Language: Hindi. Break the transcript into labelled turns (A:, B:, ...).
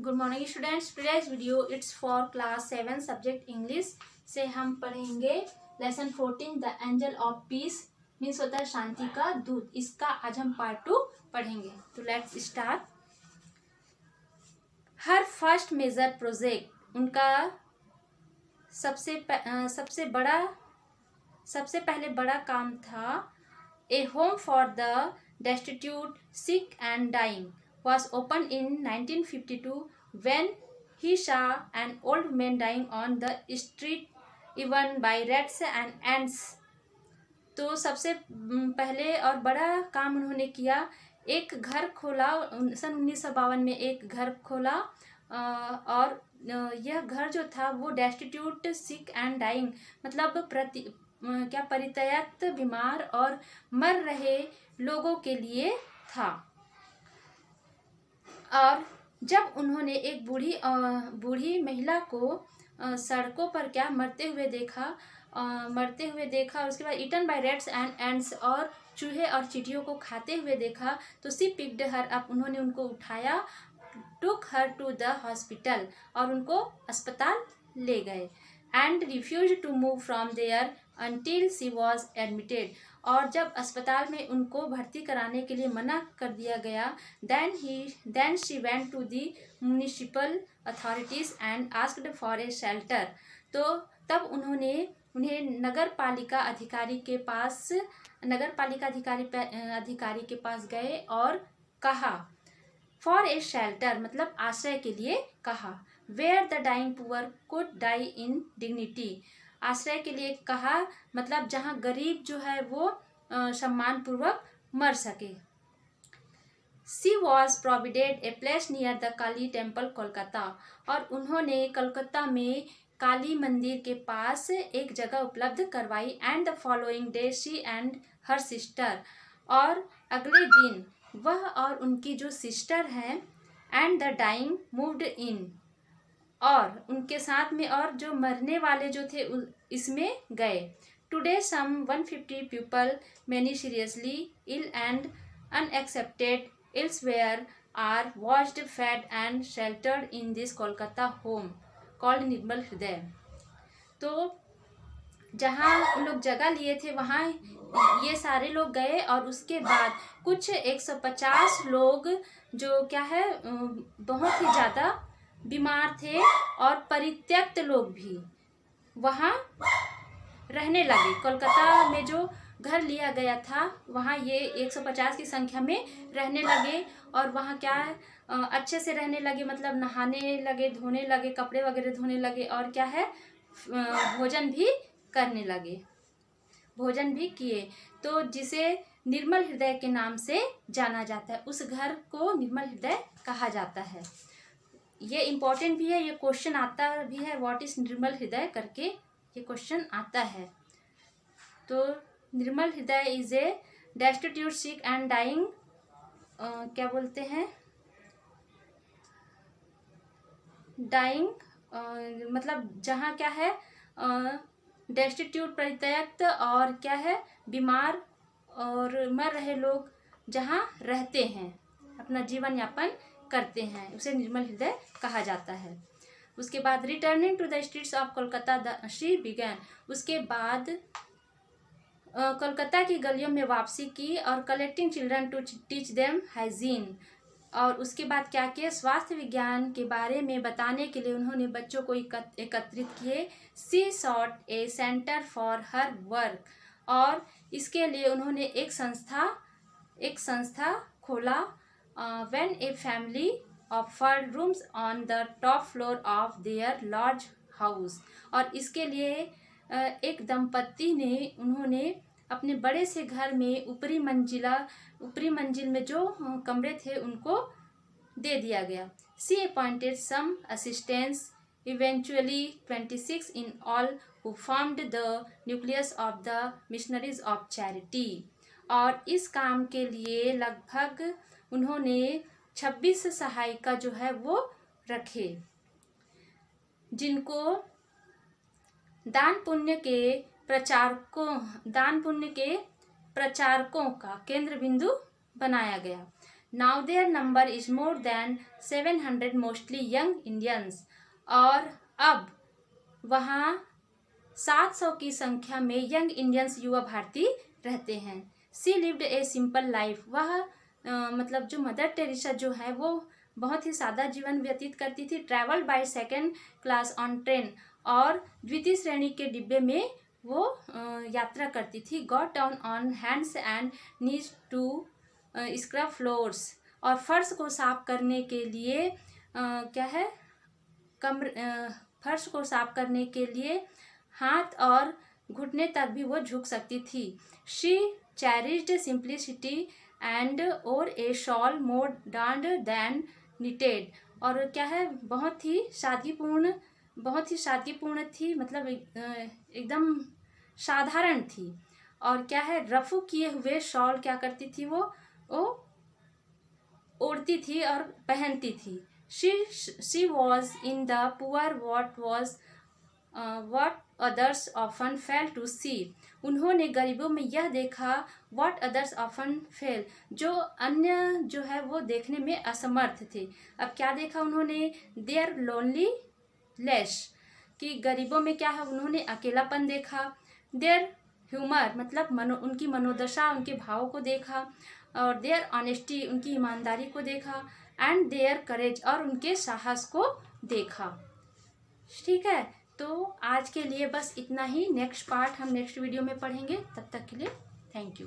A: Good morning students. Today's video it's for class 7 subject English से हम पढ़ेंगे lesson 14 the angel of peace means होता है शांति का दूत। इसका आज हम पार्ट 2 पढ़ेंगे। तो let's start. Her first major project, उनका सबसे पहले बड़ा काम था a home for the destitute, sick and dying was opened in 1952 when he saw an old man dying on the street even by rats and ants। तो सबसे पहले और बड़ा काम उन्होंने किया, एक घर खोला। सन 1952 में एक घर खोला और यह घर जो था वो डेस्टिट्यूट, सिक एंड डाइंग मतलब परित्यक्त, बीमार और मर रहे लोगों के लिए था। और जब उन्होंने एक बूढ़ी महिला को सड़कों पर मरते हुए देखा और उसके बाद eaten by rats and ants और चूहे और चींटियों को खाते हुए देखा, तो सी पिक्ड हर अप, उन्होंने उनको उठाया, took her to the hospital, और उनको अस्पताल ले गए। And refuse to move from there until she was admitted, और जब अस्पताल में उनको भर्ती कराने के लिए मना कर दिया गया, then she went to the municipal authorities and asked for a shelter। तो तब उन्हें नगर पालिका अधिकारी के पास गए और कहा, फॉर ए शेल्टर मतलब आश्रय के लिए कहा, where the dying poor could die in dignity, आश्रय के लिए कहा मतलब जहाँ गरीब जो है वो सम्मान पूर्वक मर सके। She was provided a place near the Kali temple Kolkata, और उन्होंने कलकत्ता में काली मंदिर के पास एक जगह उपलब्ध करवाई। And the following day she and her sister, और अगले दिन वह और उनकी जो सिस्टर हैं and the dying moved in, और उनके साथ में और जो मरने वाले जो थे इसमें गए। Today some 150 people, many seriously ill and unaccepted elsewhere, are watched, fed and sheltered in this Kolkata home called Nirmal Hriday. तो जहाँ उन लोग जगह लिए थे वहाँ ये सारे लोग गए, और उसके बाद कुछ 150 लोग जो बहुत ही ज़्यादा बीमार थे और परित्यक्त लोग भी वहाँ रहने लगे। कोलकाता में जो घर लिया गया था वहाँ ये 150 की संख्या में रहने लगे, और वहाँ अच्छे से रहने लगे मतलब नहाने लगे, धोने लगे, कपड़े वगैरह धोने लगे, और भोजन भी करने लगे, भोजन भी किए। तो जिसे निर्मल हृदय के नाम से जाना जाता है, उस घर को निर्मल हृदय कहा जाता है। ये इम्पोर्टेंट भी है, ये क्वेश्चन आता भी है, व्हाट इज निर्मल हृदय करके ये क्वेश्चन आता है। तो Nirmal Hriday is a destitute, sick and dying, क्या बोलते हैं, डाइंग मतलब जहाँ डेस्टिट्यूट परित्यक्त और बीमार और मर रहे लोग जहाँ रहते हैं, अपना जीवन यापन करते हैं, उसे निर्मल हृदय कहा जाता है। उसके बाद returning to the streets of Kolkata she began, उसके बाद कोलकाता की गलियों में वापसी की, और collecting children to teach them hygiene, और उसके बाद क्या किया, स्वास्थ्य विज्ञान के बारे में बताने के लिए उन्होंने बच्चों को एकत्रित किए। She sought a centre for her work, और इसके लिए उन्होंने एक संस्था खोला। when a family offered rooms on the top floor of their large house, और इसके लिए एक दंपत्ति ने उन्होंने अपने बड़े से घर में ऊपरी मंजिल में जो कमरे थे उनको दे दिया गया। She appointed some assistants, eventually 26 in all, who formed the nucleus of the missionaries of charity, और इस काम के लिए लगभग उन्होंने 26 सहायिका जो है वो रखे, जिनको दान पुण्य के प्रचारकों का केंद्र बिंदु बनाया गया। Now their number is more than 700 mostly young Indians. और अब वहाँ 700 की संख्या में यंग इंडियंस युवा भारतीय रहते हैं। She lived a simple life. वह मतलब जो मदर टेरेसा जो है वो बहुत ही सादा जीवन व्यतीत करती थी। Travel by second class on train. और द्वितीय श्रेणी के डिब्बे में वो यात्रा करती थी। Got down on hands and knees to scrub floors. और फर्श को साफ करने के लिए क्या है फर्श को साफ करने के लिए हाथ और घुटने तक भी वो झुक सकती थी। शी चेरिश्ड सिंप्लिसिटी एंड और ए शॉल मोर डांड दैन निटेड। और क्या है बहुत ही शादीपूर्ण थी, मतलब एकदम साधारण थी। और क्या है रफू किए हुए शॉल क्या करती थी वो ओढ़ती थी और पहनती थी। She was in the poor what others often fail to see। उन्होंने गरीबों में यह देखा what others often fail, जो अन्य जो है वो देखने में असमर्थ थे। अब क्या देखा उन्होंने their loneliness, कि गरीबों में क्या है उन्होंने अकेलापन देखा। their humor मतलब उनकी मनोदशा, उनके भाव को देखा। और their honesty, उनकी ईमानदारी को देखा। and their courage, और उनके साहस को देखा। ठीक है, तो आज के लिए बस इतना ही। नेक्स्ट पार्ट हम नेक्स्ट वीडियो में पढ़ेंगे। तब तक के लिए थैंक यू।